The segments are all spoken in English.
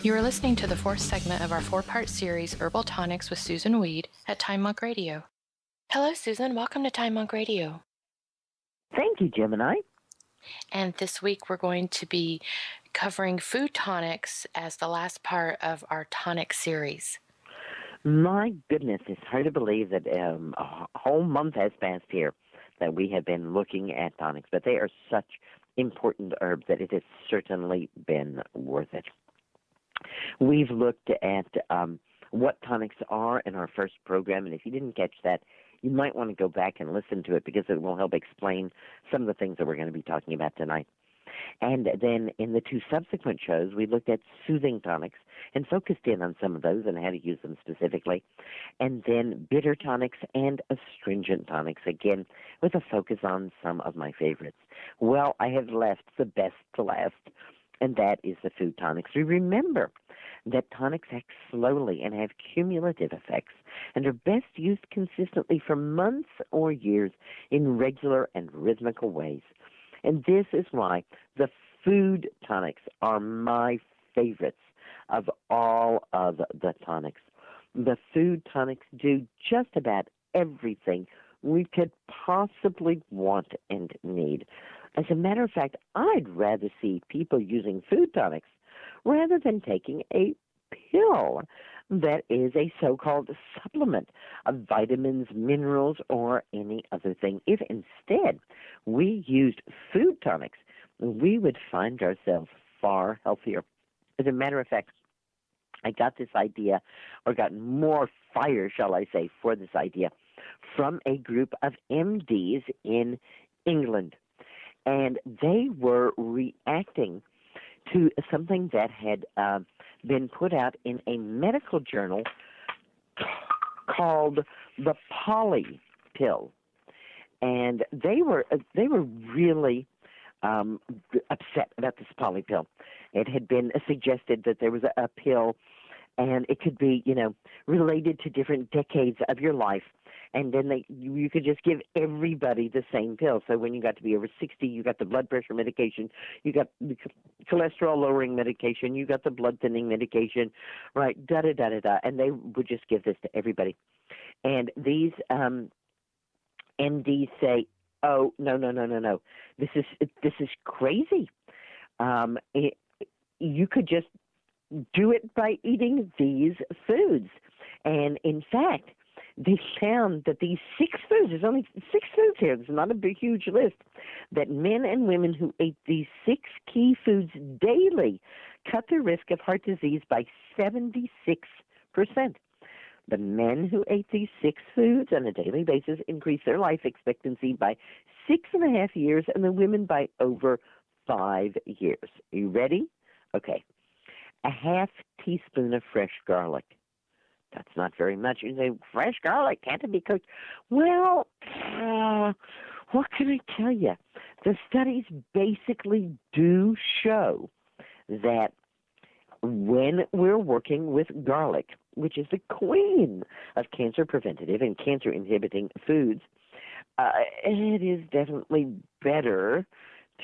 You are listening to the fourth segment of our four-part series, Herbal Tonics with Susan Weed at Time Monk Radio. Hello, Susan. Welcome to Time Monk Radio. Thank you, Gemini. And this week we're going to be covering food tonics as the last part of our tonic series. My goodness, it's hard to believe that a whole month has passed here that we have been looking at tonics, but they are such important herbs that it has certainly been worth it. We've looked at what tonics are in our first program, and if you didn't catch that, you might want to go back and listen to it because it will help explain some of the things that we're going to be talking about tonight. And then in the two subsequent shows, we looked at soothing tonics and focused in on some of those and how to use them specifically. And then bitter tonics and astringent tonics, again, with a focus on some of my favorites. Well, I have left the best to last, and that is the food tonics. We remember that tonics act slowly and have cumulative effects and are best used consistently for months or years in regular and rhythmical ways. And this is why the food tonics are my favorites of all of the tonics. The food tonics do just about everything we could possibly want and need. As a matter of fact, I'd rather see people using food tonics rather than taking a pill that is a so-called supplement of vitamins, minerals, or any other thing. If instead we used food tonics, we would find ourselves far healthier. As a matter of fact, I got this idea, or got more fire, shall I say, for this idea from a group of MDs in England. And they were reacting to something that had been put out in a medical journal called the Poly Pill. And they were really upset about this Poly Pill. It had been suggested that there was a pill, and it could be, related to different decades of your life. And then you could just give everybody the same pill. So when you got to be over 60, you got the blood pressure medication, you got the cholesterol-lowering medication, you got the blood-thinning medication, right, da-da-da-da-da. And they would just give this to everybody. And these MDs say, oh, no. This is crazy. You could just do it by eating these foods. And in fact, they found that these 6 foods, there's only 6 foods here, there's not a big, huge list, that men and women who ate these 6 key foods daily cut their risk of heart disease by 76%. The men who ate these 6 foods on a daily basis increased their life expectancy by 6.5 years, and the women by over 5 years. Are you ready? Okay. A half teaspoon of fresh garlic. That's not very much. You say, fresh garlic, can't it be cooked? Well, what can I tell you? The studies basically do show that when we're working with garlic, which is the queen of cancer preventative and cancer inhibiting foods, it is definitely better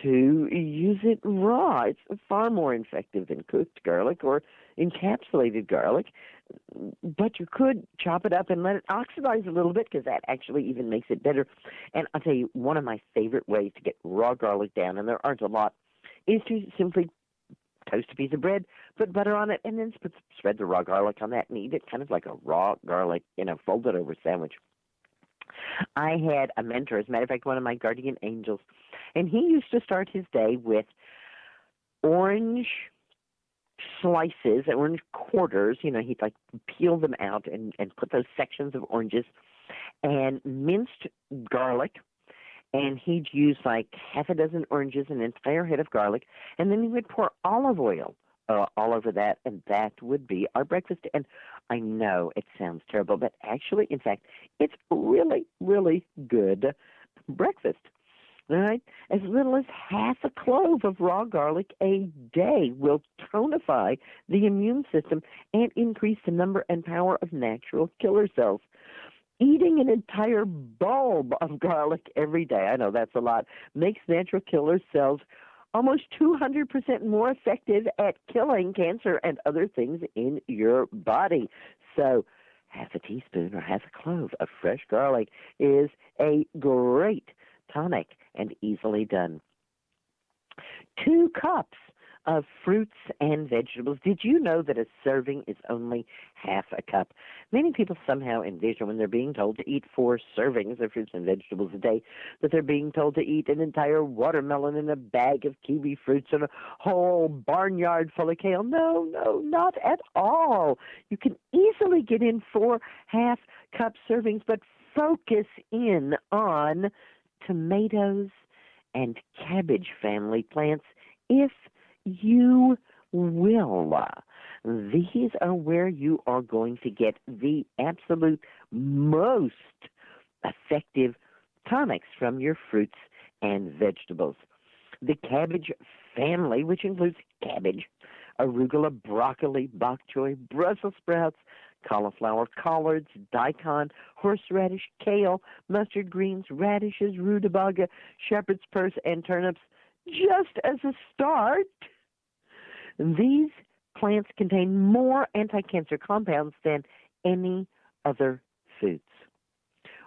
to use it raw. It's far more effective than cooked garlic or encapsulated garlic, but you could chop it up and let it oxidize a little bit because that actually even makes it better. And I'll tell you, one of my favorite ways to get raw garlic down, and there aren't a lot, is to simply toast a piece of bread, put butter on it, and then spread the raw garlic on that and eat it kind of like a raw garlic, folded over sandwich. I had a mentor, as a matter of fact, one of my guardian angels, and he used to start his day with orange slices, orange quarters, he'd like peel them out and put those sections of oranges, and minced garlic, and he'd use like half a dozen oranges, an entire head of garlic, and then he would pour olive oil all over that, and that would be our breakfast. And I know it sounds terrible, but actually, in fact, it's really, really good breakfast. All right? As little as half a clove of raw garlic a day will tonify the immune system and increase the number and power of natural killer cells. Eating an entire bulb of garlic every day, I know that's a lot, makes natural killer cells almost 200% more effective at killing cancer and other things in your body. So half a teaspoon or half a clove of fresh garlic is a great tonic and easily done. 2 cups of fruits and vegetables. Did you know that a serving is only half a cup? Many people somehow envision when they're being told to eat 4 servings of fruits and vegetables a day that they're being told to eat an entire watermelon and a bag of kiwi fruits and a whole barnyard full of kale. No, not at all. You can easily get in 4 half-cup servings, but focus in on tomatoes and cabbage family plants if you will. These are where you are going to get the absolute most effective tonics from your fruits and vegetables. The cabbage family, which includes cabbage, arugula, broccoli, bok choy, Brussels sprouts, cauliflower, collards, daikon, horseradish, kale, mustard greens, radishes, rutabaga, shepherd's purse, and turnips. Just as a start, these plants contain more anti-cancer compounds than any other foods.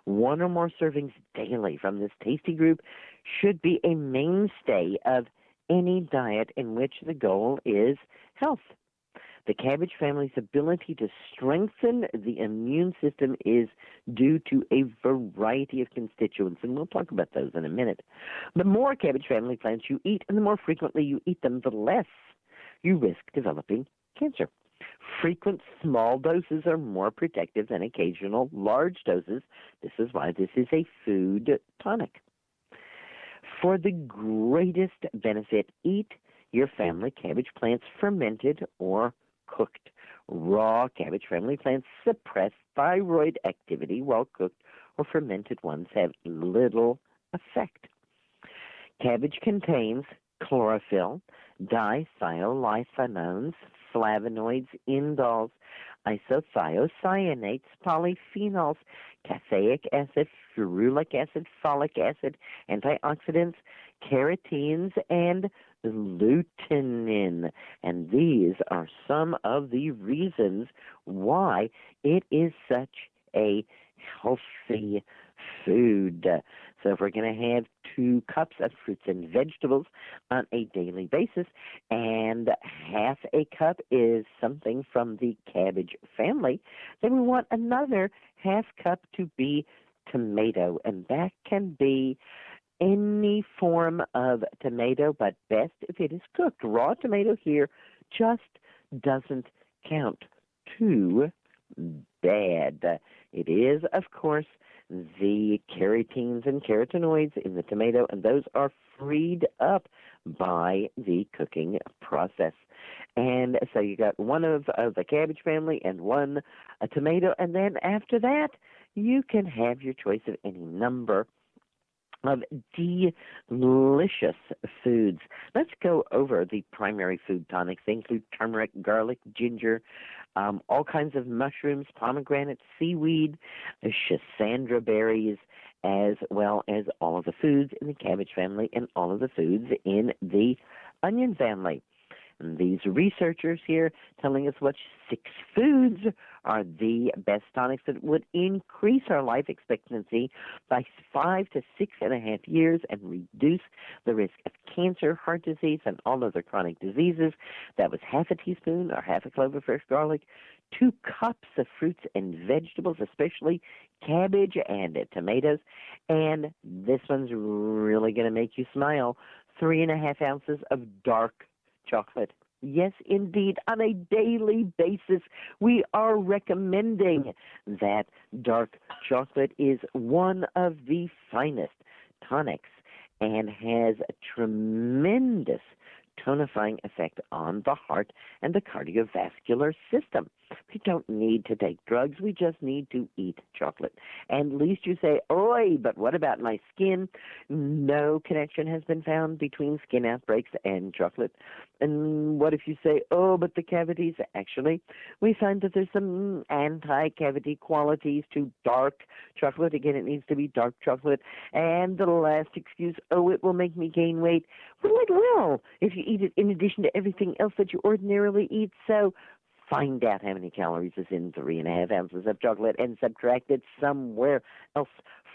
1 or more servings daily from this tasty group should be a mainstay of any diet in which the goal is health. The cabbage family's ability to strengthen the immune system is due to a variety of constituents, and we'll talk about those in a minute. The more cabbage family plants you eat, and the more frequently you eat them, the less you risk developing cancer. Frequent small doses are more protective than occasional large doses. This is why this is a food tonic. For the greatest benefit, eat your family cabbage plants fermented or cooked. Raw cabbage family plants suppress thyroid activity, while cooked or fermented ones have little effect. Cabbage contains chlorophyll, dithiolithinones, flavonoids, indoles, isothiocyanates, polyphenols, caffeic acid, ferulic acid, folic acid, antioxidants, carotenes, and lutein. And these are some of the reasons why it is such a healthy food. So if we're going to have 2 cups of fruits and vegetables on a daily basis, and half a cup is something from the cabbage family, then we want another half cup to be tomato, and that can be any form of tomato, but best if it is cooked. Raw tomato here just doesn't count. Too bad. It is, of course, the carotenes and carotenoids in the tomato, and those are freed up by the cooking process. And so you got 1 of the cabbage family and 1 a tomato, and then after that, you can have your choice of any number of delicious foods. Let's go over the primary food tonics. They include turmeric, garlic, ginger, all kinds of mushrooms, pomegranate, seaweed, schisandra berries, as well as all of the foods in the cabbage family and all of the foods in the onion family. And these researchers here telling us which 6 foods are the best tonics that would increase our life expectancy by 5 to 6.5 years and reduce the risk of cancer, heart disease, and all other chronic diseases. That was half a teaspoon or half a clove of fresh garlic, 2 cups of fruits and vegetables, especially cabbage and tomatoes, and this one's really going to make you smile, 3.5 ounces of dark chocolate. Yes, indeed. On a daily basis, we are recommending that dark chocolate is one of the finest tonics and has a tremendous tonifying effect on the heart and the cardiovascular system. We don't need to take drugs. We just need to eat chocolate. And at least you say, oi, but what about my skin? No connection has been found between skin outbreaks and chocolate. And what if you say, oh, but the cavities? Actually, we find that there's some anti-cavity qualities to dark chocolate. Again, it needs to be dark chocolate. And the last excuse, oh, it will make me gain weight. Well, it will if you eat it in addition to everything else that you ordinarily eat. So find out how many calories is in 3.5 ounces of chocolate and subtract it somewhere else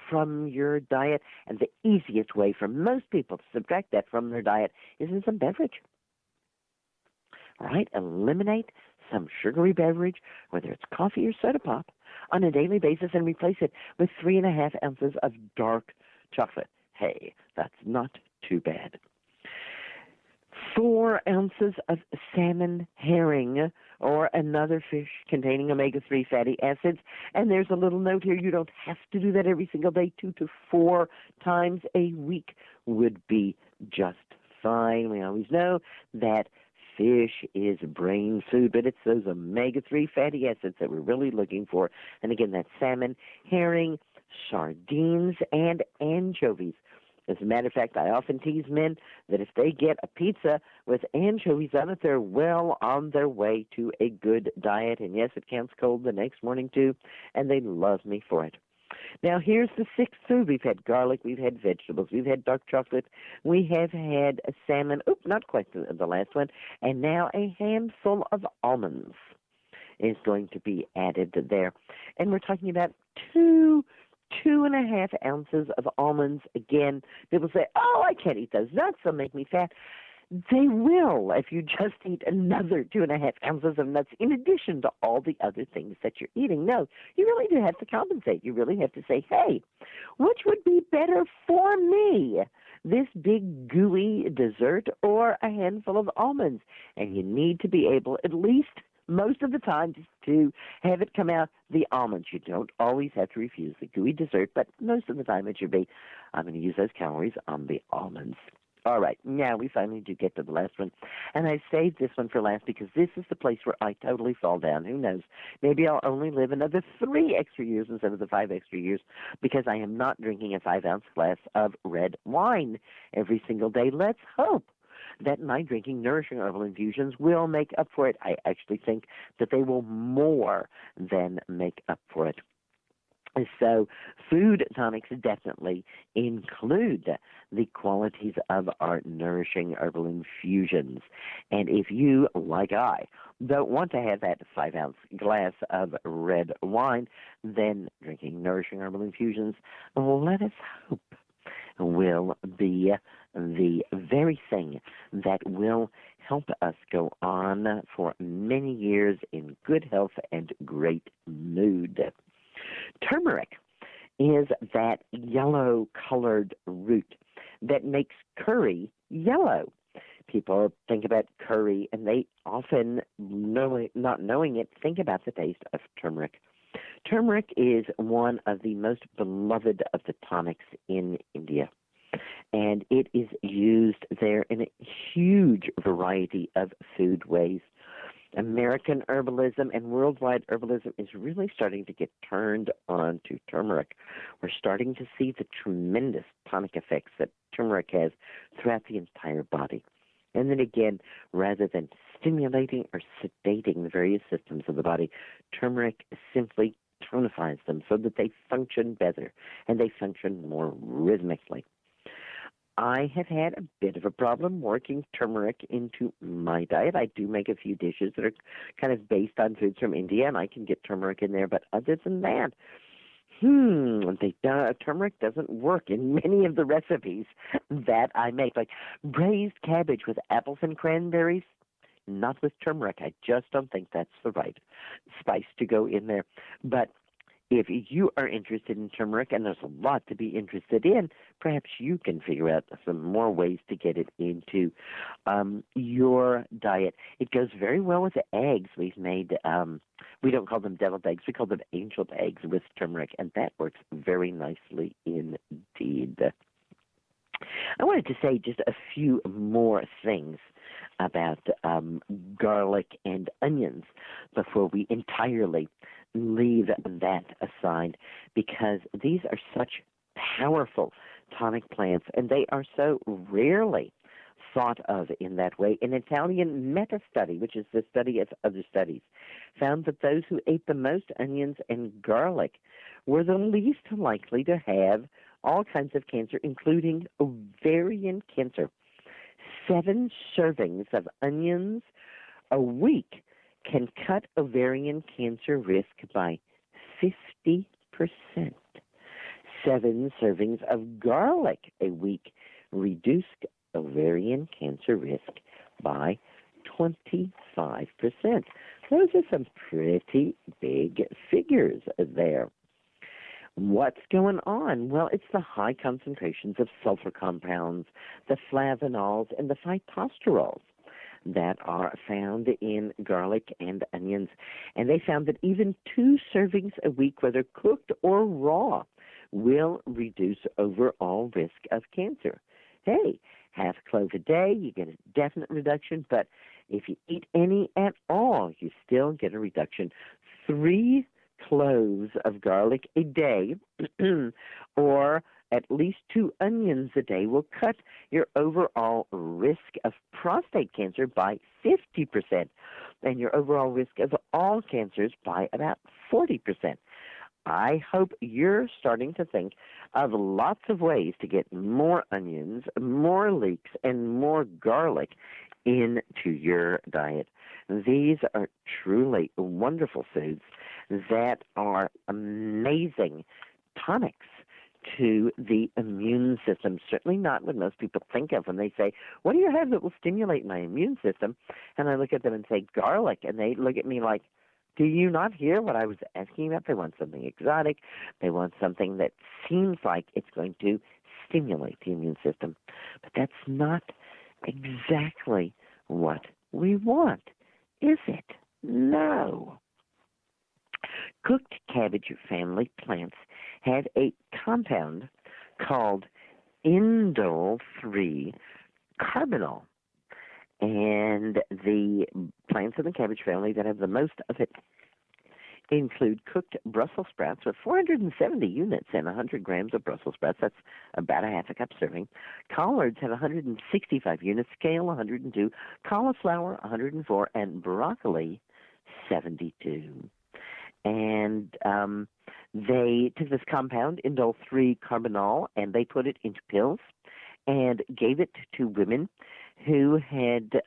from your diet. And the easiest way for most people to subtract that from their diet is in some beverage. All right, eliminate some sugary beverage, whether it's coffee or soda pop, on a daily basis and replace it with 3.5 ounces of dark chocolate. Hey, that's not too bad. 4 ounces of salmon herring or another fish containing omega-3 fatty acids. And there's a little note here, you don't have to do that every single day. 2 to 4 times a week would be just fine. We always know that fish is brain food, but it's those omega-3 fatty acids that we're really looking for. And again, that's salmon, herring, sardines, and anchovies. As a matter of fact, I often tease men that if they get a pizza with anchovies on it, they're well on their way to a good diet. And yes, it counts cold the next morning too, and they love me for it. Now, here's the sixth food. We've had garlic, we've had vegetables, we've had dark chocolate, we have had a salmon, not quite the last one, and now a handful of almonds is going to be added there. And we're talking about 2.5 ounces of almonds. Again, people say, oh, I can't eat those nuts, they'll make me fat. They will if you just eat another 2.5 ounces of nuts in addition to all the other things that you're eating. No, you really do have to compensate. You really have to say, hey, which would be better for me? This big gooey dessert or a handful of almonds? And you need to be able, at least most of the time, to have it come out the almonds. You don't always have to refuse the gooey dessert, but most of the time it should be, I'm going to use those calories on the almonds. All right, now we finally do get to the last one. And I saved this one for last because this is the place where I totally fall down. Who knows? Maybe I'll only live another 3 extra years instead of the 5 extra years because I am not drinking a 5-ounce glass of red wine every single day. Let's hope that my drinking nourishing herbal infusions will make up for it. I actually think that they will more than make up for it. So food tonics definitely include the qualities of our nourishing herbal infusions. And if you, like I, don't want to have that 5-ounce glass of red wine, then drinking nourishing herbal infusions, let us hope, will be the very thing that will help us go on for many years in good health and great mood. Turmeric is that yellow-colored root that makes curry yellow. People think about curry, and they often, not knowing it, think about the taste of turmeric. Turmeric is one of the most beloved of the tonics in India, and it is used there in a huge variety of food ways. American herbalism and worldwide herbalism is really starting to get turned on to turmeric. We're starting to see the tremendous tonic effects that turmeric has throughout the entire body. And then again, rather than stimulating or sedating the various systems of the body, turmeric simply tonifies them so that they function better and they function more rhythmically. I have had a bit of a problem working turmeric into my diet. I do make a few dishes that are kind of based on foods from India, and I can get turmeric in there. But other than that, turmeric doesn't work in many of the recipes that I make, like braised cabbage with apples and cranberries. Not with turmeric. I just don't think that's the right spice to go in there. But if you are interested in turmeric, and there's a lot to be interested in, perhaps you can figure out some more ways to get it into your diet. It goes very well with the eggs. We've made, we don't call them deviled eggs, we call them angel eggs with turmeric, and that works very nicely indeed. I wanted to say just a few more things about garlic and onions before we entirely leave that aside, because these are such powerful tonic plants, and they are so rarely thought of in that way. An Italian meta-study, which is the study of other studies, found that those who ate the most onions and garlic were the least likely to have all kinds of cancer, including ovarian cancer. 7 servings of onions a week can cut ovarian cancer risk by 50%. 7 servings of garlic a week reduce ovarian cancer risk by 25%. Those are some pretty big figures there. What's going on? Well, it's the high concentrations of sulfur compounds, the flavanols, and the phytosterols that are found in garlic and onions. And they found that even 2 servings a week, whether cooked or raw, will reduce overall risk of cancer. Hey, half clove a day, you get a definite reduction, but if you eat any at all, you still get a reduction. 3 cloves of garlic a day or at least 2 onions a day will cut your overall risk of prostate cancer by 50% and your overall risk of all cancers by about 40%. I hope you're starting to think of lots of ways to get more onions, more leeks, and more garlic into your diet. These are truly wonderful foods that are amazing tonics to the immune system. Certainly not what most people think of when they say, what do you have that will stimulate my immune system? And I look at them and say, garlic. And they look at me like, do you not hear what I was asking about? They want something exotic. They want something that seems like it's going to stimulate the immune system. But that's not exactly what we want, is it? No. Cooked cabbage family plants have a compound called indole-3-carbinol. And the plants in the cabbage family that have the most of it include cooked Brussels sprouts with 470 units and 100 grams of Brussels sprouts. That's about a half a cup serving. Collards have 165 units, kale 102, cauliflower 104, and broccoli 72. And they took this compound, indole-3-carbinol, and they put it into pills and gave it to women who had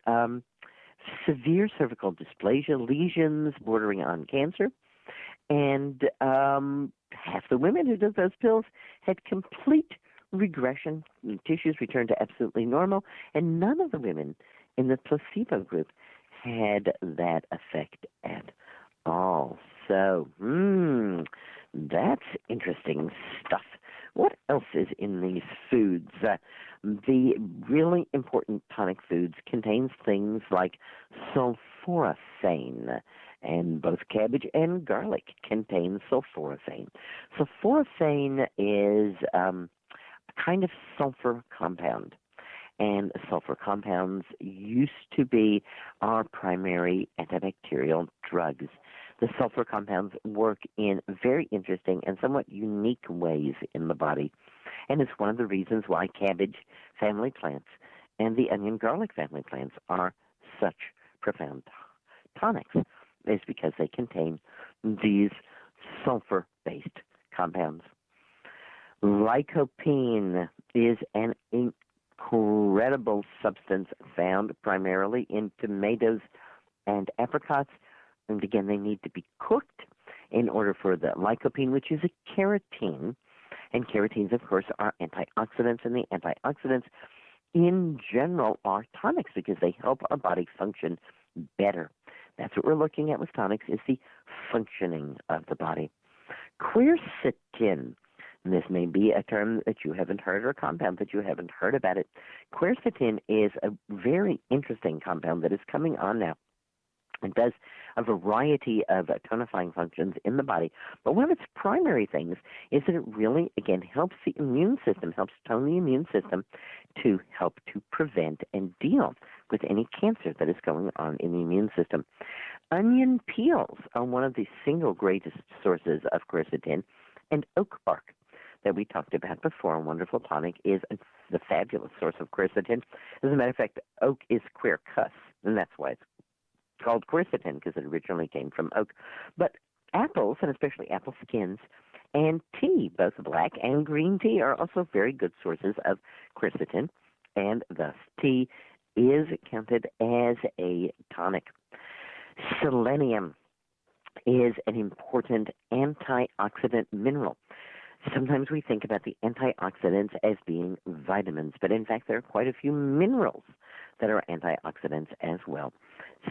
severe cervical dysplasia, lesions bordering on cancer. And half the women who took those pills had complete regression. Tissues returned to absolutely normal. And none of the women in the placebo group had that effect at all. So, that's interesting stuff. What else is in these foods? The really important tonic foods contains things like sulforaphane, and both cabbage and garlic contain sulforaphane. Sulforaphane is a kind of sulfur compound, and sulfur compounds used to be our primary antibacterial drugs. The sulfur compounds work in very interesting and somewhat unique ways in the body. And it's one of the reasons why cabbage family plants and the onion garlic family plants are such profound tonics, is because they contain these sulfur-based compounds. Lycopene is an incredible substance found primarily in tomatoes and apricots. And again, they need to be cooked in order for the lycopene, which is a carotene. And carotenes, of course, are antioxidants, and the antioxidants in general are tonics because they help our body function better. That's what we're looking at with tonics, is the functioning of the body. Quercetin, and this may be a term that you haven't heard or a compound that you haven't heard about it. Quercetin is a very interesting compound that is coming on now. It does a variety of tonifying functions in the body, but one of its primary things is that it really, again, helps the immune system, helps tone the immune system to help to prevent and deal with any cancer that is going on in the immune system. Onion peels are one of the single greatest sources of quercetin, and oak bark that we talked about before, a wonderful tonic, is the fabulous source of quercetin. As a matter of fact, oak is quercus, and that's why it's called quercetin, because it originally came from oak. But apples, and especially apple skins, and tea, both black and green tea, are also very good sources of quercetin, and thus tea is counted as a tonic. Selenium is an important antioxidant mineral. Sometimes we think about the antioxidants as being vitamins, but in fact there are quite a few minerals that are antioxidants as well.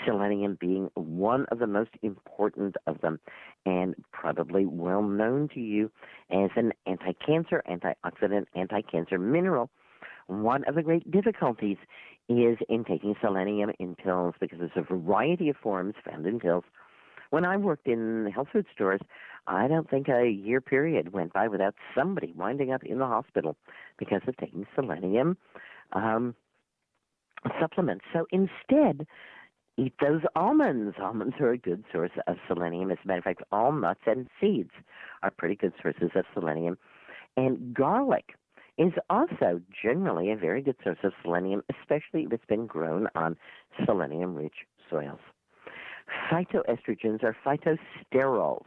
Selenium being one of the most important of them, and probably well known to you as an anti-cancer, antioxidant, anti-cancer mineral. One of the great difficulties is in taking selenium in pills, because there's a variety of forms found in pills. When I worked in health food stores, I don't think a year period went by without somebody winding up in the hospital because of taking selenium supplements. So instead, eat those almonds. Almonds are a good source of selenium. As a matter of fact, all nuts and seeds are pretty good sources of selenium. And garlic is also generally a very good source of selenium, especially if it's been grown on selenium-rich soils. Phytoestrogens, or phytosterols,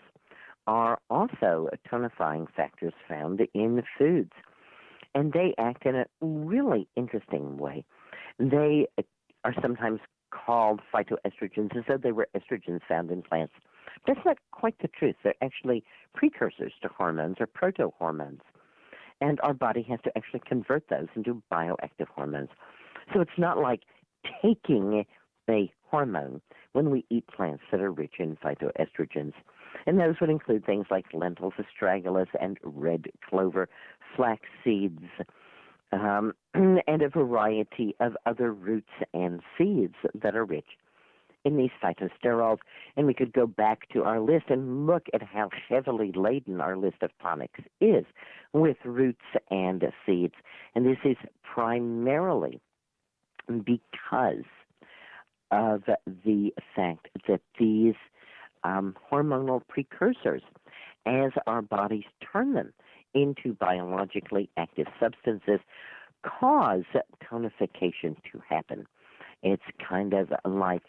are also tonifying factors found in foods, and they act in a really interesting way. They are sometimes called phytoestrogens as though they were estrogens found in plants. That's not quite the truth. They're actually precursors to hormones, or protohormones, and our body has to actually convert those into bioactive hormones. So it's not like taking a hormone when we eat plants that are rich in phytoestrogens. And those would include things like lentils, astragalus, and red clover, flax seeds, and a variety of other roots and seeds that are rich in these phytosterols. And we could go back to our list and look at how heavily laden our list of tonics is with roots and seeds. And this is primarily because of the fact that these hormonal precursors, as our bodies turn them into biologically active substances, cause tonification to happen. It's kind of like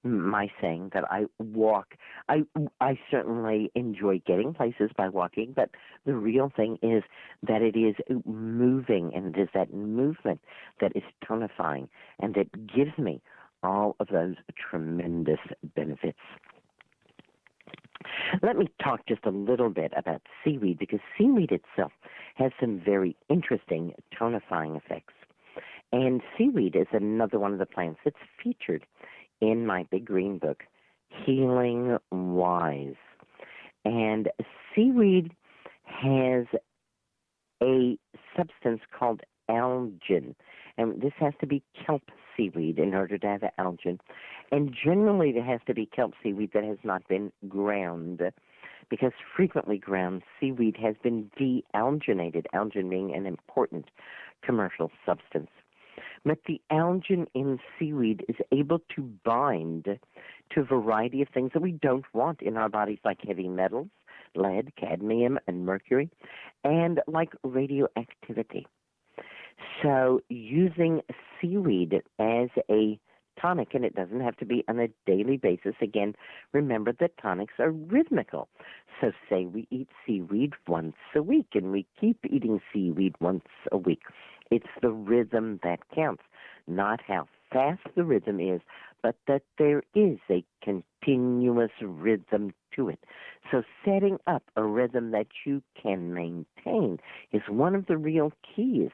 my saying that I walk. I certainly enjoy getting places by walking, but the real thing is that it is moving, and it is that movement that is tonifying, and that gives me all of those tremendous benefits. Let me talk just a little bit about seaweed, because seaweed itself has some very interesting tonifying effects. And seaweed is another one of the plants that's featured in my big green book, Healing Wise. And seaweed has a substance called algin, and this has to be kelp seaweed in order to have algin. And generally there has to be kelp seaweed that has not been ground, because frequently ground seaweed has been dealginated, algin being an important commercial substance. But the algin in seaweed is able to bind to a variety of things that we don't want in our bodies, like heavy metals, lead, cadmium, and mercury, and like radioactivity. So using seaweed as a tonic, and it doesn't have to be on a daily basis. Again, remember that tonics are rhythmical. So say we eat seaweed once a week, and we keep eating seaweed once a week. It's the rhythm that counts, not how fast the rhythm is, but that there is a continuous rhythm to it. So setting up a rhythm that you can maintain is one of the real keys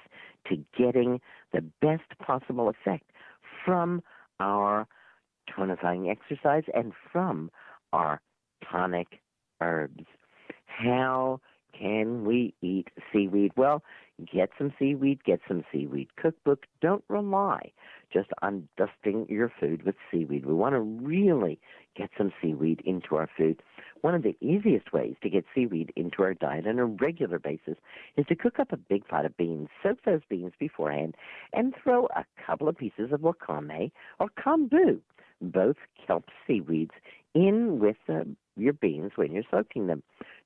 to getting the best possible effect from our tonifying exercise and from our tonic herbs. How can we eat seaweed? Well, get some seaweed, get some seaweed cookbook. Don't rely just on dusting your food with seaweed. We want to really get some seaweed into our food. One of the easiest ways to get seaweed into our diet on a regular basis is to cook up a big pot of beans, soak those beans beforehand, and throw a couple of pieces of wakame or kombu, both kelp seaweeds, in with your beans when you're soaking them.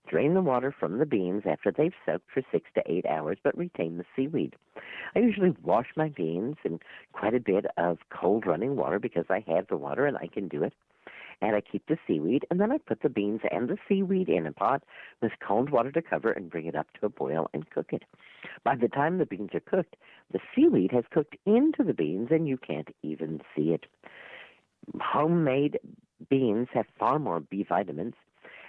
Drain the water from the beans after they've soaked for 6 to 8 hours, but retain the seaweed. I usually wash my beans in quite a bit of cold running water because I have the water and I can do it. And I keep the seaweed, and then I put the beans and the seaweed in a pot with cold water to cover and bring it up to a boil and cook it. By the time the beans are cooked, the seaweed has cooked into the beans and you can't even see it. Homemade beans have far more B vitamins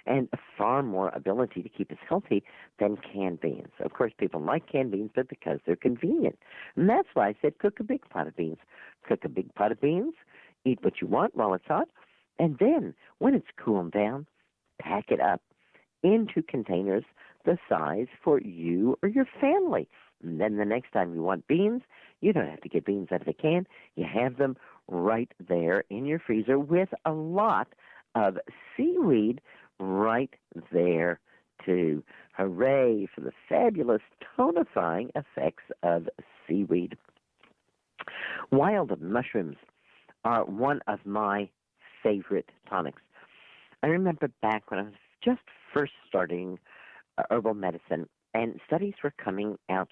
and far more ability to keep us healthy than canned beans. Of course, people like canned beans, but because they're convenient. And that's why I said cook a big pot of beans. Cook a big pot of beans, eat what you want while it's hot, and then when it's cooled down, pack it up into containers the size for you or your family. And then the next time you want beans, you don't have to get beans out of a can. You have them right there in your freezer with a lot of seaweed right there too. Hooray for the fabulous tonifying effects of seaweed. Wild mushrooms are one of my favorite tonics. I remember back when I was just first starting herbal medicine, and studies were coming out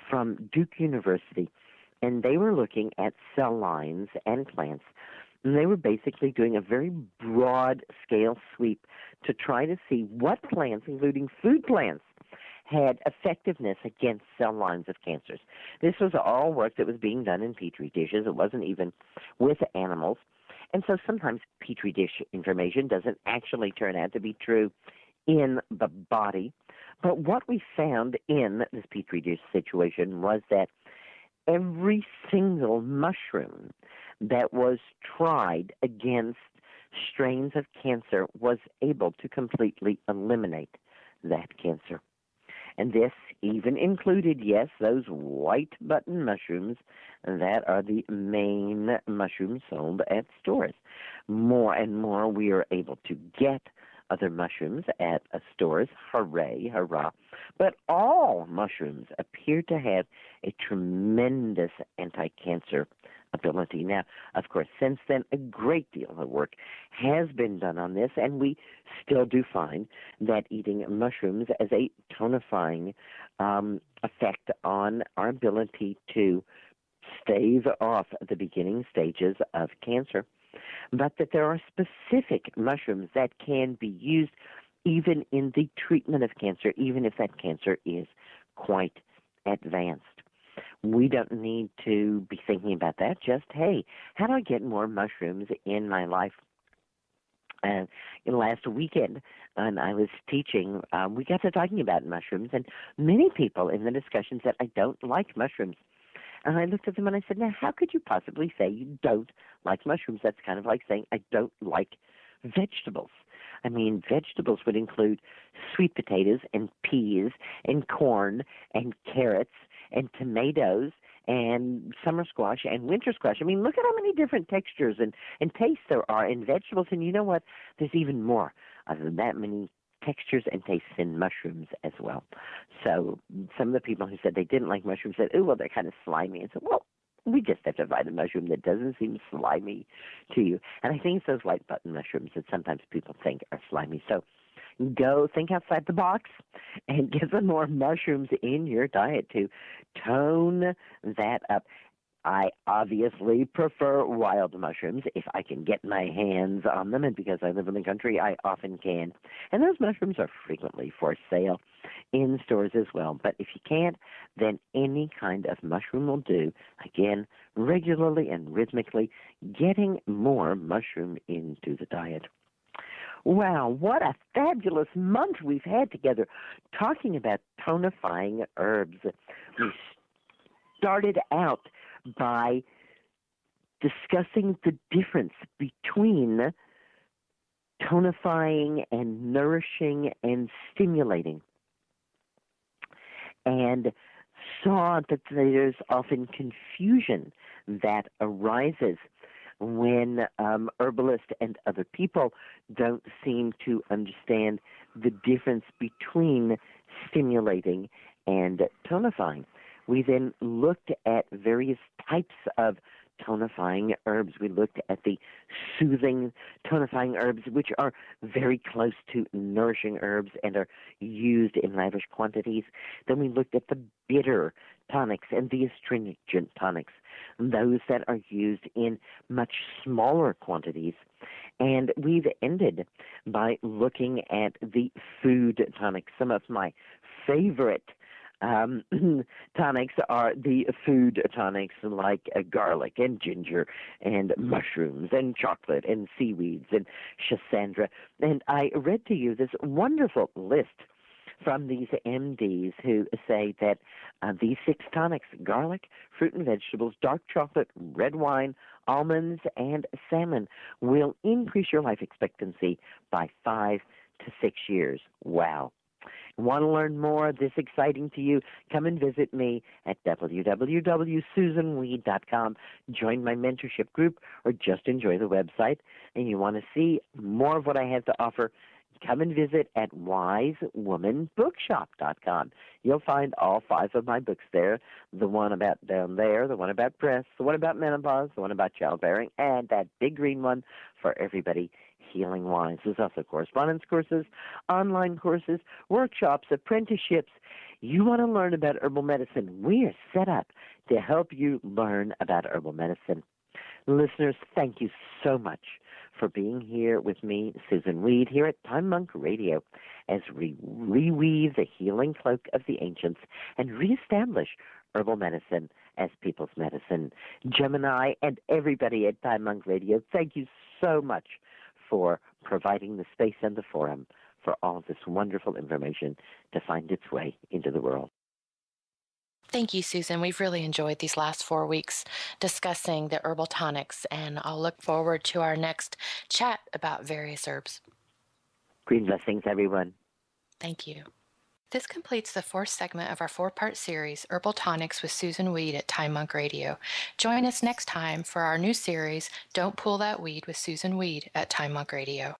from Duke University, and they were looking at cell lines and plants, and they were basically doing a very broad-scale sweep to try to see what plants, including food plants, had effectiveness against cell lines of cancers. This was all work that was being done in Petri dishes. It wasn't even with animals. And so sometimes Petri dish information doesn't actually turn out to be true in the body. But what we found in this Petri dish situation was that every single mushroom that was tried against strains of cancer was able to completely eliminate that cancer. And this even included, yes, those white button mushrooms that are the main mushrooms sold at stores. More and more we are able to get other mushrooms at stores. Hooray, hurrah. But all mushrooms appear to have a tremendous anti-cancer ability. Now, of course, since then, a great deal of work has been done on this, and we still do find that eating mushrooms as a tonifying effect on our ability to stave off the beginning stages of cancer, but that there are specific mushrooms that can be used even in the treatment of cancer, even if that cancer is quite advanced. We don't need to be thinking about that. Just, hey, how do I get more mushrooms in my life? Last weekend, when I was teaching, we got to talking about mushrooms, and many people in the discussion said, I don't like mushrooms. And I looked at them and I said, now, how could you possibly say you don't like mushrooms? That's kind of like saying I don't like vegetables. I mean, vegetables would include sweet potatoes and peas and corn and carrots and tomatoes and summer squash and winter squash. I mean, look at how many different textures and tastes there are in vegetables. And you know what? There's even more than that many textures and tastes in mushrooms as well. So some of the people who said they didn't like mushrooms said, oh, well, they're kind of slimy. And so, well, we just have to find a mushroom that doesn't seem slimy to you. And I think it's those white button mushrooms that sometimes people think are slimy. So go think outside the box and get some more mushrooms in your diet to tone that up. I obviously prefer wild mushrooms if I can get my hands on them, and because I live in the country, I often can. And those mushrooms are frequently for sale in stores as well. But if you can't, then any kind of mushroom will do. Again, regularly and rhythmically, getting more mushroom into the diet. Wow, what a fabulous month we've had together talking about tonifying herbs. We started out by discussing the difference between tonifying and nourishing and stimulating. and saw that there's often confusion that arises when herbalists and other people don't seem to understand the difference between stimulating and tonifying. We then looked at various types of tonifying herbs. We looked at the soothing tonifying herbs, which are very close to nourishing herbs and are used in lavish quantities. Then we looked at the bitter tonics and the astringent tonics, those that are used in much smaller quantities. And we've ended by looking at the food tonics. Some of my favorite tonics are the food tonics like garlic and ginger and mushrooms and chocolate and seaweeds and schisandra. And I read to you this wonderful list from these MDs who say that these 6 tonics, garlic, fruit and vegetables, dark chocolate, red wine, almonds, and salmon, will increase your life expectancy by 5 to 6 years. Wow. Want to learn more of this exciting to you? Come and visit me at www.susanweed.com. Join my mentorship group or just enjoy the website. And you want to see more of what I have to offer, come and visit at wisewomanbookshop.com. You'll find all 5 of my books there, the one about down there, the one about breast, the one about menopause, the one about childbearing, and that big green one for everybody, Healing Wise. There's also correspondence courses, online courses, workshops, apprenticeships. You want to learn about herbal medicine? We are set up to help you learn about herbal medicine. Listeners, thank you so much for being here with me, Susun Weed, here at Time Monk Radio, as we reweave the healing cloak of the ancients and reestablish herbal medicine as people's medicine. Gemini and everybody at Time Monk Radio, thank you so much for providing the space and the forum for all of this wonderful information to find its way into the world. Thank you, Susan. We've really enjoyed these last 4 weeks discussing the herbal tonics, and I'll look forward to our next chat about various herbs. Green blessings, everyone. Thank you. This completes the 4th segment of our 4-part series, Herbal Tonics with Susun Weed at Time Monk Radio. Join us next time for our new series, Don't Pull That Weed with Susun Weed at Time Monk Radio.